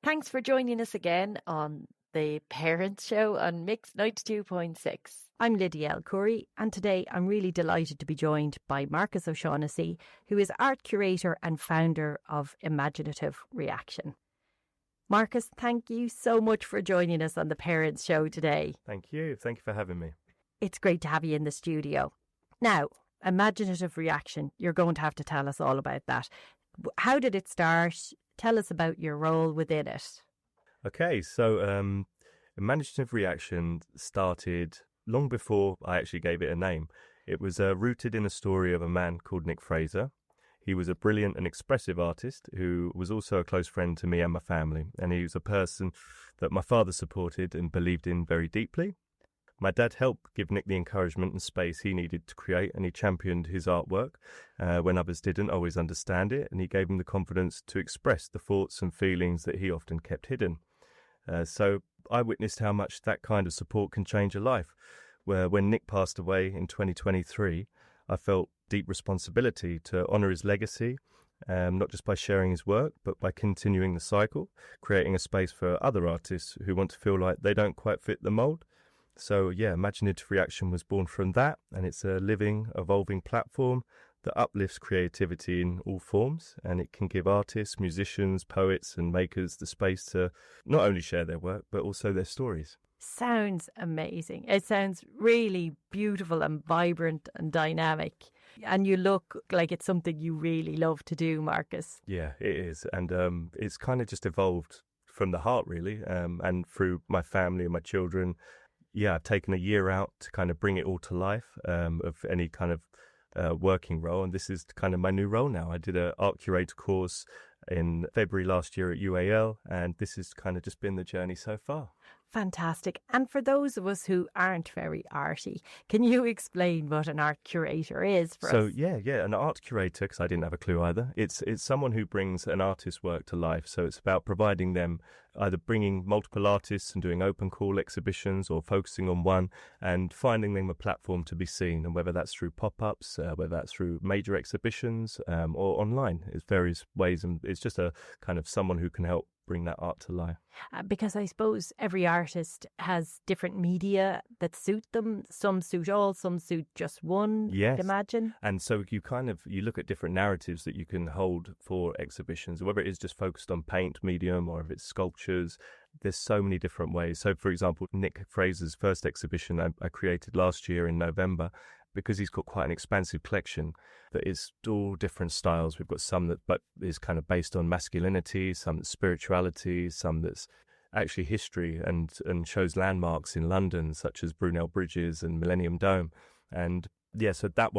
Thanks for joining us again on the Parents Show on Mix 92.6. I'm Lydia El-Khouri, and today I'm really delighted to be joined by Marcus O'Shaughnessy, who is art curator and founder of Imaginative Reaction. Marcus, thank you so much for joining us on the Parents Show today. Thank you. Thank you for having me. It's great to have you in the studio. Now, Imaginative Reaction, you're going to have to tell us all about that. How did it start? Tell us about your role within it. Okay, so Imaginative Reaction started long before I actually gave it a name. It was rooted in a story of a man called Nick Fraser. He was a brilliant and expressive artist who was also a close friend to me and my family. And he was a person that my father supported and believed in very deeply. My dad helped give Nick the encouragement and space he needed to create, and he championed his artwork when others didn't always understand it, and he gave him the confidence to express the thoughts and feelings that he often kept hidden. So I witnessed how much that kind of support can change a life. Where when Nick passed away in 2023, I felt deep responsibility to honour his legacy, not just by sharing his work, but by continuing the cycle, creating a space for other artists who want to feel like they don't quite fit the mould. So yeah, Imaginative Reaction was born from that, and it's a living, evolving platform that uplifts creativity in all forms, and it can give artists, musicians, poets and makers the space to not only share their work, but also their stories. Sounds amazing. It sounds really beautiful and vibrant and dynamic. And you look like it's something you really love to do, Marcus. Yeah, it is. And it's kind of just evolved from the heart, really, and through my family and my children. Yeah, I've taken a year out to kind of bring it all to life of any kind of working role. And this is kind of my new role now. I did an art curator course in February last year at UAL, and this has kind of just been the journey so far. Fantastic. And for those of us who aren't very arty, can you explain what an art curator is for us? So yeah, an art curator, because I didn't have a clue either. It's someone who brings an artist's work to life. So it's about providing them, either bringing multiple artists and doing open call exhibitions, or focusing on one and finding them a platform to be seen. And whether that's through pop-ups, whether that's through major exhibitions, or online, it's various ways. And it's just a kind of someone who can help bring that art to life. Because I suppose every artist has different media that suit them. Some suit all, some suit just one, yes. I'd imagine. And so you look at different narratives that you can hold for exhibitions, whether it is just focused on paint medium or if it's sculptures. There's so many different ways. So for example, Nick Fraser's first exhibition I created last year in November, because he's got quite an expansive collection that is all different styles. We've got some that but is kind of based on masculinity, some that's spirituality, some that's actually history and shows landmarks in London, such as Brunel Bridges and Millennium Dome. And yeah, so that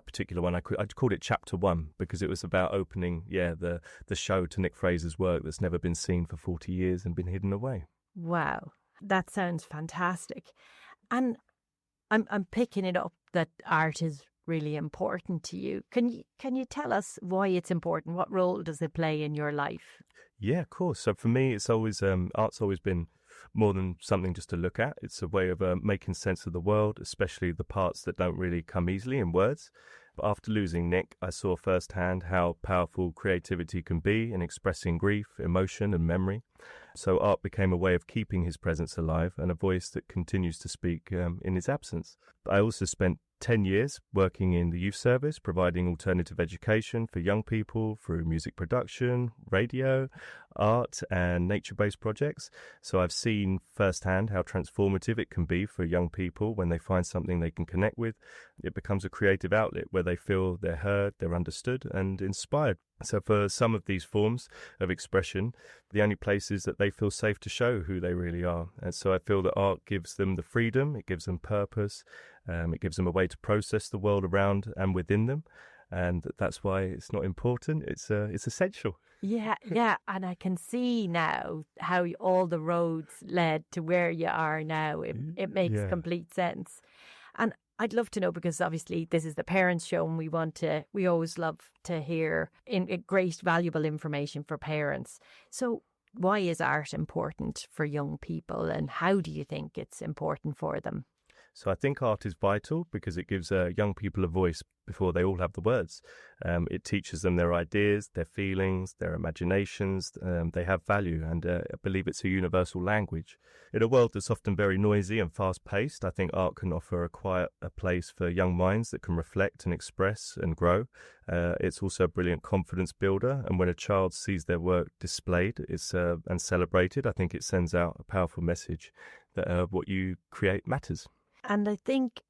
particular one, I called it Chapter 1 because it was about opening, the show to Nick Fraser's work that's never been seen for 40 years and been hidden away. Wow, that sounds fantastic. And I'm picking it up that art is really important to you. Can you tell us why it's important? What role does it play in your life? Yeah, of course. So for me, it's always art's always been more than something just to look at. It's a way of making sense of the world, especially the parts that don't really come easily in words. But after losing Nick, I saw firsthand how powerful creativity can be in expressing grief, emotion and memory. So art became a way of keeping his presence alive and a voice that continues to speak in his absence. I also spent 10 years working in the youth service, providing alternative education for young people through music production, radio, art and nature-based projects. So I've seen firsthand how transformative it can be for young people when they find something they can connect with. It becomes a creative outlet where they feel they're heard, they're understood and inspired. So for some of these forms of expression, the only place is that they feel safe to show who they really are. And so I feel that art gives them the freedom, it gives them purpose, it gives them a way to process the world around and within them. And that's why it's not important, it's essential. Yeah, and I can see now how all the roads led to where you are now. It makes complete sense. And I'd love to know, because obviously this is the Parents Show and we always love to hear great valuable information for parents. So why is art important for young people and how do you think it's important for them? So I think art is vital because it gives young people a voice before they all have the words. It teaches them their ideas, their feelings, their imaginations. They have value, and I believe it's a universal language. In a world that's often very noisy and fast-paced, I think art can offer a place for young minds that can reflect and express and grow. It's also a brilliant confidence builder, and when a child sees their work displayed and celebrated, I think it sends out a powerful message that what you create matters. And I think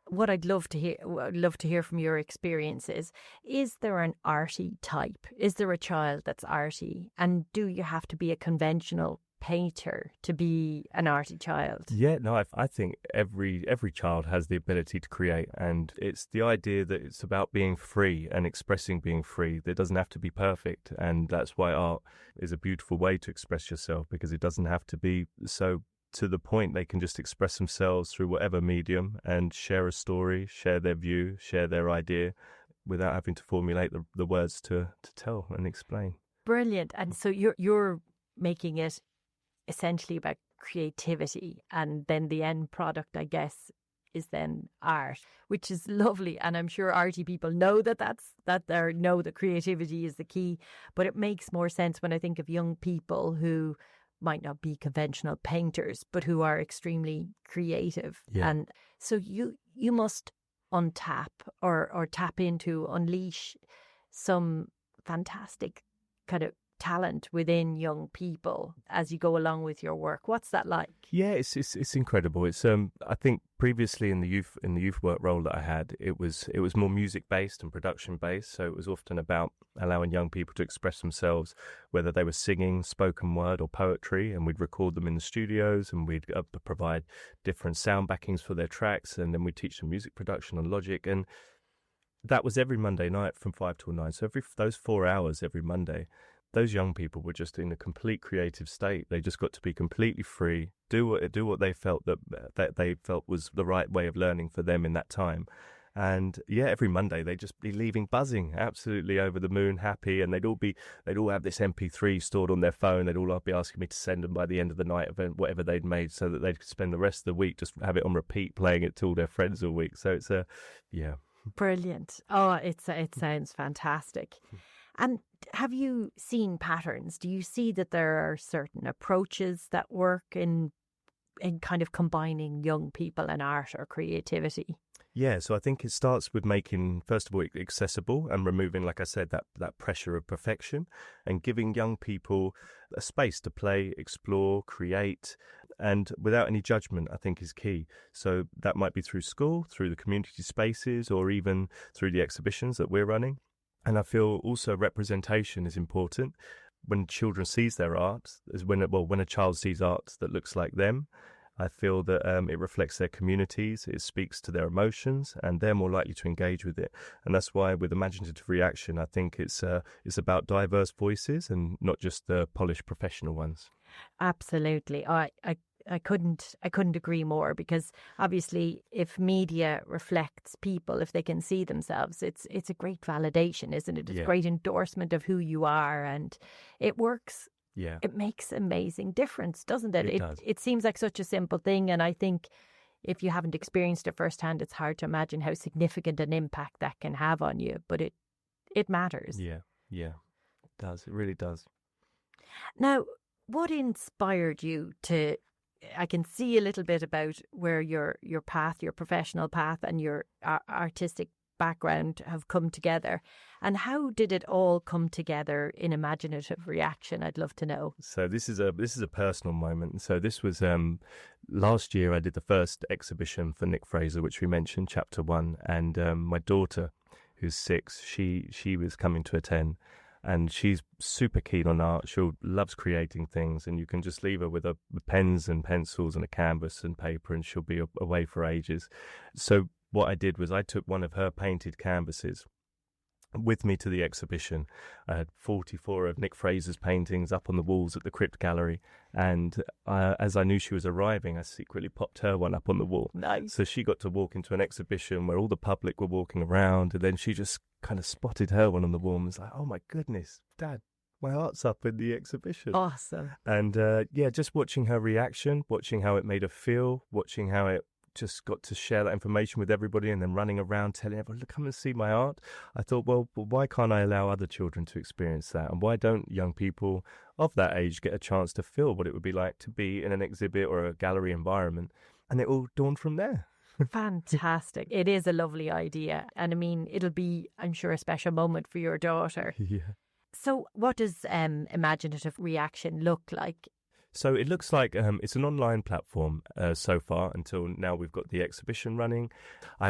what I'd love to hear from your experiences, is there an arty type? Is there a child that's arty? And do you have to be a conventional painter to be an arty child? Yeah, no, I think every child has the ability to create, and it's the idea that it's about being free and expressing being free. It doesn't have to be perfect, and that's why art is a beautiful way to express yourself, because it doesn't have to be so to the point. They can just express themselves through whatever medium and share a story, share their view, share their idea without having to formulate the words to tell and explain. Brilliant. And so you're making it essentially about creativity, and then the end product, I guess, is then art, which is lovely. And I'm sure arty people know that creativity is the key, but it makes more sense when I think of young people who might not be conventional painters, but who are extremely creative. Yeah. And so you must untap or tap into, unleash some fantastic kind of talent within young people as you go along with your work. What's that like? Yeah, it's incredible. It's I think previously in the youth work role that I had, it was more music based and production based. So it was often about allowing young people to express themselves, whether they were singing, spoken word, or poetry, and we'd record them in the studios, and we'd provide different sound backings for their tracks, and then we'd teach them music production and Logic, and that was every Monday night from 5 till 9. So those 4 hours every Monday, those young people were just in a complete creative state. They just got to be completely free, do what they felt that they felt was the right way of learning for them in that time. And yeah, every Monday they'd just be leaving buzzing, absolutely over the moon, happy, and they'd all have this MP3 stored on their phone. They'd all be asking me to send them by the end of the night of whatever they'd made, so that they could spend the rest of the week just have it on repeat, playing it to all their friends all week. So it's yeah. Brilliant. Oh, it sounds fantastic. And have you seen patterns? Do you see that there are certain approaches that work in kind of combining young people and art or creativity? Yeah, so I think it starts with making, first of all, it accessible and removing, like I said, that pressure of perfection, and giving young people a space to play, explore, create, and without any judgment, I think is key. So that might be through school, through the community spaces, or even through the exhibitions that we're running. And I feel also representation is important. When children sees their art, when a child sees art that looks like them, I feel that it reflects their communities, it speaks to their emotions, and they're more likely to engage with it. And that's why with Imaginative Reaction, I think it's about diverse voices and not just the polished professional ones. Absolutely. I couldn't agree more, because obviously if media reflects people, if they can see themselves, it's a great validation, isn't it? It's a great endorsement of who you are, and it works. Yeah. It makes amazing difference, doesn't it? It does. It seems like such a simple thing, and I think if you haven't experienced it firsthand, it's hard to imagine how significant an impact that can have on you, but it matters. Yeah, it does. It really does. Now, what inspired you to, I can see a little bit about where your path, your professional path and your artistic background have come together, and how did it all come together in Imaginative Reaction? I'd love to know. So this is a personal moment. So this was last year. I did the first exhibition for Nick Fraser, which we mentioned, Chapter 1, and my daughter, who's 6, she was coming to attend. And she's super keen on art. She loves creating things, and you can just leave her with pens and pencils and a canvas and paper, and she'll be away for ages. So what I did was I took one of her painted canvases with me to the exhibition. I had 44 of Nick Fraser's paintings up on the walls at the Crypt Gallery, and as I knew she was arriving, I secretly popped her one up on the wall. Nice. So she got to walk into an exhibition where all the public were walking around, and then she just kind of spotted her one on the wall and was like, "Oh my goodness, Dad, my art's up in the exhibition." Awesome. And just watching her reaction, watching how it made her feel, watching how it just got to share that information with everybody and then running around telling everyone, look, come and see my art. I thought, well, why can't I allow other children to experience that? And why don't young people of that age get a chance to feel what it would be like to be in an exhibit or a gallery environment? And it all dawned from there. Fantastic. It is a lovely idea. And I mean, it'll be, I'm sure, a special moment for your daughter. Yeah. So what does Imaginative Reaction look like? So it looks like it's an online platform so far until now. We've got the exhibition running.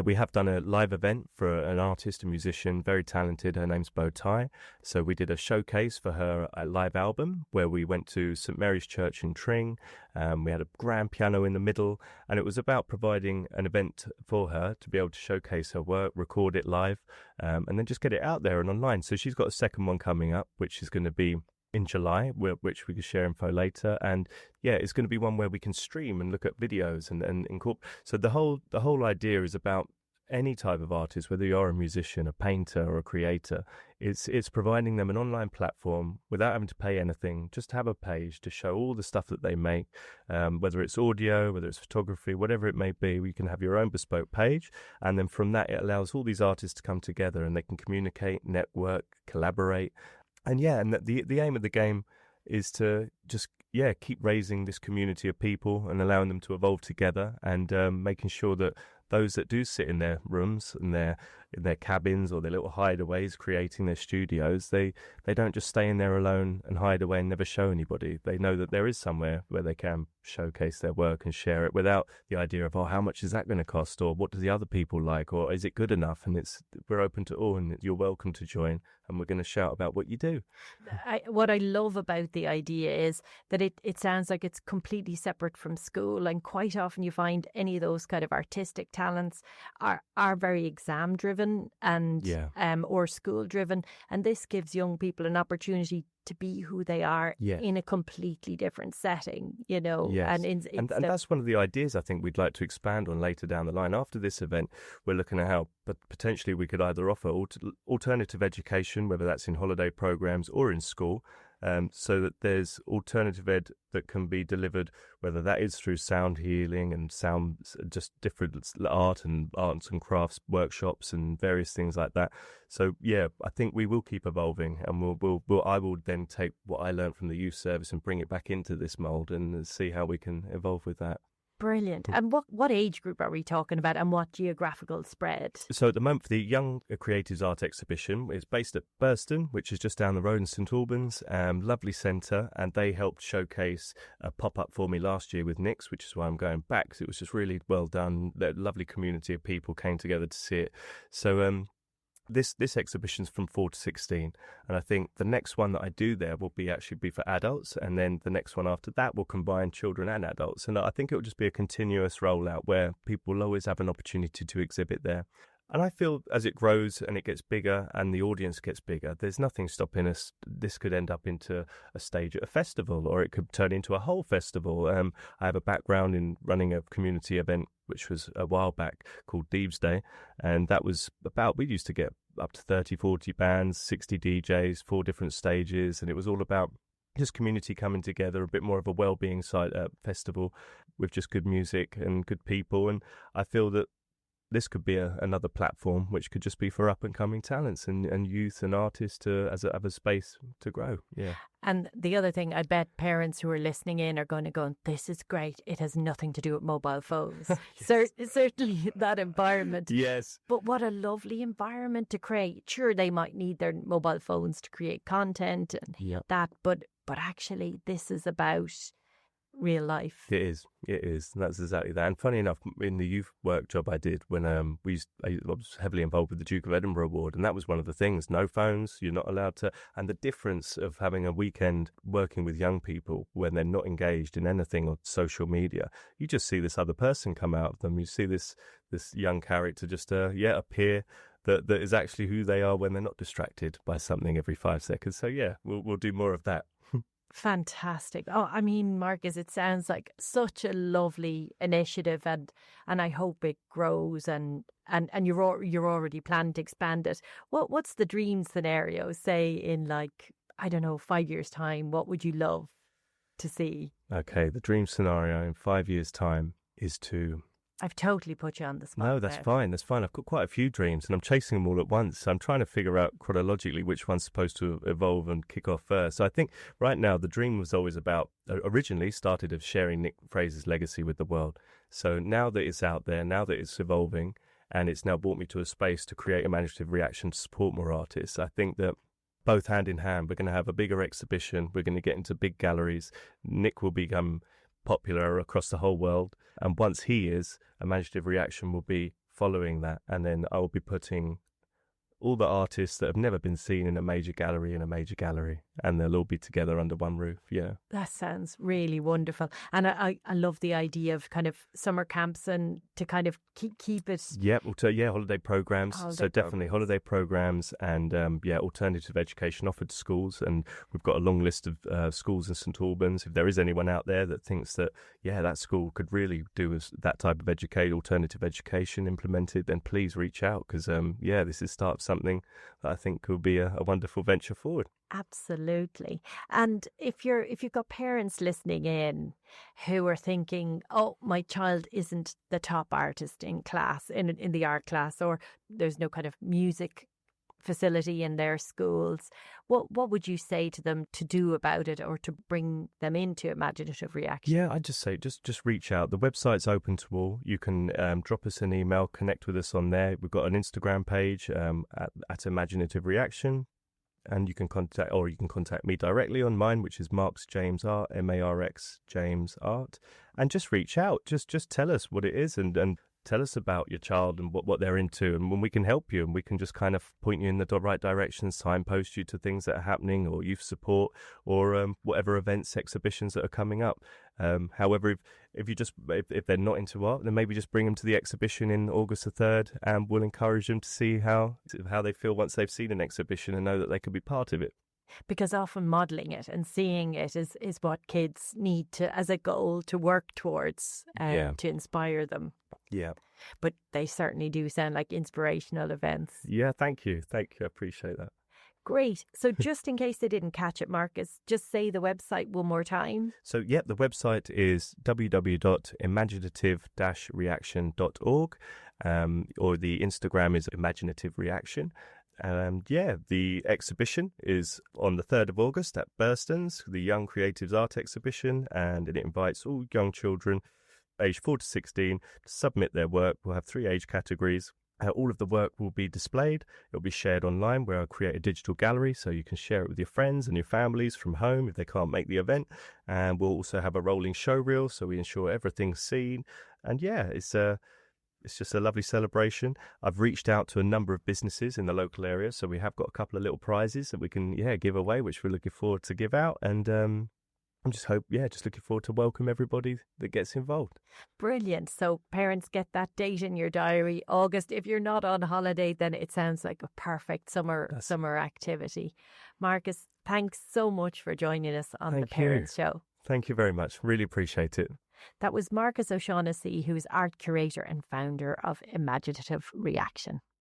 We have done a live event for an artist, a musician, very talented. Her name's Bow Tie. So we did a showcase for her live album where we went to St Mary's Church in Tring. We had a grand piano in the middle, and it was about providing an event for her to be able to showcase her work, record it live, and then just get it out there and online. So she's got a second one coming up, which is going to be in July, which we can share info later. And yeah, it's going to be one where we can stream and look at videos and incorporate. So the whole idea is about any type of artist, whether you're a musician, a painter or a creator. It's providing them an online platform without having to pay anything, just have a page to show all the stuff that they make, whether it's audio, whether it's photography, whatever it may be. We can have your own bespoke page, and then from that it allows all these artists to come together and they can communicate, network, collaborate. And the aim of the game is to just keep raising this community of people and allowing them to evolve together, and making sure that those that do sit in their rooms and in their cabins or their little hideaways creating their studios, they don't just stay in there alone and hide away and never show anybody. They know that there is somewhere where they can showcase their work and share it without the idea of, how much is that going to cost, or what do the other people like, or is it good enough? And we're open to all, and you're welcome to join, and we're going to shout about what you do. What I love about the idea is that it sounds like it's completely separate from school, and quite often you find any of those kind of artistic talents are very exam driven and or school driven, and this gives young people an opportunity to be who they are in a completely different setting, Yes. And that's one of the ideas I think we'd like to expand on later down the line. After this event, we're looking at how potentially we could either offer alternative education, whether that's in holiday programs or in school, so that there's alternative ed that can be delivered, whether that is through sound healing and sound, just different arts and crafts workshops and various things like that. So I think we will keep evolving, and I will then take what I learned from the youth service and bring it back into this mold and see how we can evolve with that. Brilliant. And what age group are we talking about, and what geographical spread? So at the moment, the Young Creatives Art Exhibition is based at Burston, which is just down the road in St Albans. Lovely centre, and they helped showcase a pop-up for me last year with Nick's, which is why I'm going back, because it was just really well done. The lovely community of people came together to see it. So This exhibition's from 4 to 16, and I think the next one that I do there will be for adults, and then the next one after that will combine children and adults, and I think it will just be a continuous rollout where people will always have an opportunity to exhibit there. And I feel as it grows and it gets bigger and the audience gets bigger, there's nothing stopping us. This could end up into a stage at a festival, or it could turn into a whole festival. I have a background in running a community event, which was a while back, called Deeves Day. And that was we used to get up to 30, 40 bands, 60 DJs, 4 different stages. And it was all about just community coming together, a bit more of a well-being side festival with just good music and good people. And I feel that this could be another platform which could just be for up-and-coming talents and youth and artists to have a space to grow. Yeah. And the other thing, I bet parents who are listening in are going to go, this is great. It has nothing to do with mobile phones. Certainly that environment. Yes. But what a lovely environment to create. Sure, they might need their mobile phones to create content and that, but actually this is about real life. It is. That's exactly that. And funny enough, in the youth work job I did when I was heavily involved with the Duke of Edinburgh Award, and that was one of the things, no phones, you're not allowed to. And the difference of having a weekend working with young people when they're not engaged in anything on social media, you just see this other person come out of them. You see this young character just appear that is actually who they are when they're not distracted by something every 5 seconds. So we'll do more of that. Fantastic. Oh, I mean, Marcus, it sounds like such a lovely initiative, and I hope it grows and you're already planning to expand it. What's the dream scenario, say in 5 years' time? What would you love to see? Okay, the dream scenario in 5 years' time is to I've totally put you on the spot. No, that's now. fine. That's fine. I've got quite a few dreams and I'm chasing them all at once. So I'm trying to figure out chronologically which one's supposed to evolve and kick off first. So I think right now the dream was always about, originally started of sharing Nick Fraser's legacy with the world. So now that it's out there, now that it's evolving, and it's now brought me to a space to create imaginative reaction to support more artists, I think that both hand in hand, we're going to have a bigger exhibition. We're going to get into big galleries. Nick will become popular across the whole world. And once he is, Imaginative Reaction will be following that. And then I will be putting all the artists that have never been seen in a major gallery, and they'll all be together under one roof. Yeah. That sounds really wonderful. And I love the idea of kind of summer camps and to kind of keep it. Yeah, holiday programs. Definitely holiday programs and alternative education offered to schools. And we've got a long list of schools in St Albans. If there is anyone out there that thinks that, that school could really do as that type of alternative education implemented, then please reach out because, this is start of something that I think could be a wonderful venture forward. Absolutely. And if you've got parents listening in who are thinking, oh, my child isn't the top artist in class, in the art class, or there's no kind of music facility in their schools, what would you say to them to do about it or to bring them into imaginative reaction? Yeah, I'd just say just reach out. The website's open to all. You can drop us an email, connect with us on there. We've got an Instagram page at Imaginative Reaction. And you can contact me directly on mine, which is Marks James Art, Marx James Art, and just reach out. Just tell us what it is and tell us about your child and what they're into, and when we can help you and we can just kind of point you in the right direction, signpost you to things that are happening or youth support or whatever events, exhibitions that are coming up. However, if they're not into art, then maybe just bring them to the exhibition in August the 3rd, and we'll encourage them to see how they feel once they've seen an exhibition and know that they could be part of it. Because often modelling it and seeing it is what kids need to as a goal to work towards to inspire them. Yeah. But they certainly do sound like inspirational events. Yeah, thank you. I appreciate that. Great. So just in case they didn't catch it, Marcus, just say the website one more time. So, the website is www.imaginative-reaction.org, or the Instagram is Imaginative Reaction. The exhibition is on the 3rd of August at Burstons, the Young Creatives Art Exhibition, and it invites all young children aged 4 to 16 to submit their work. We'll have 3 age categories. All of the work will be displayed. It'll be shared online where I'll create a digital gallery so you can share it with your friends and your families from home if they can't make the event. And we'll also have a rolling show reel so we ensure everything's seen. And it's just a lovely celebration. I've reached out to a number of businesses in the local area, so we have got a couple of little prizes that we can give away, which we're looking forward to give out. And I'm just looking forward to welcome everybody that gets involved. Brilliant. So parents, get that date in your diary, August. If you're not on holiday, then it sounds like a perfect summer activity. Marcus, thanks so much for joining us on the Parents Show. Thank you very much. Really appreciate it. That was Marcus O'Shaughnessy, who is art curator and founder of Imaginative Reaction.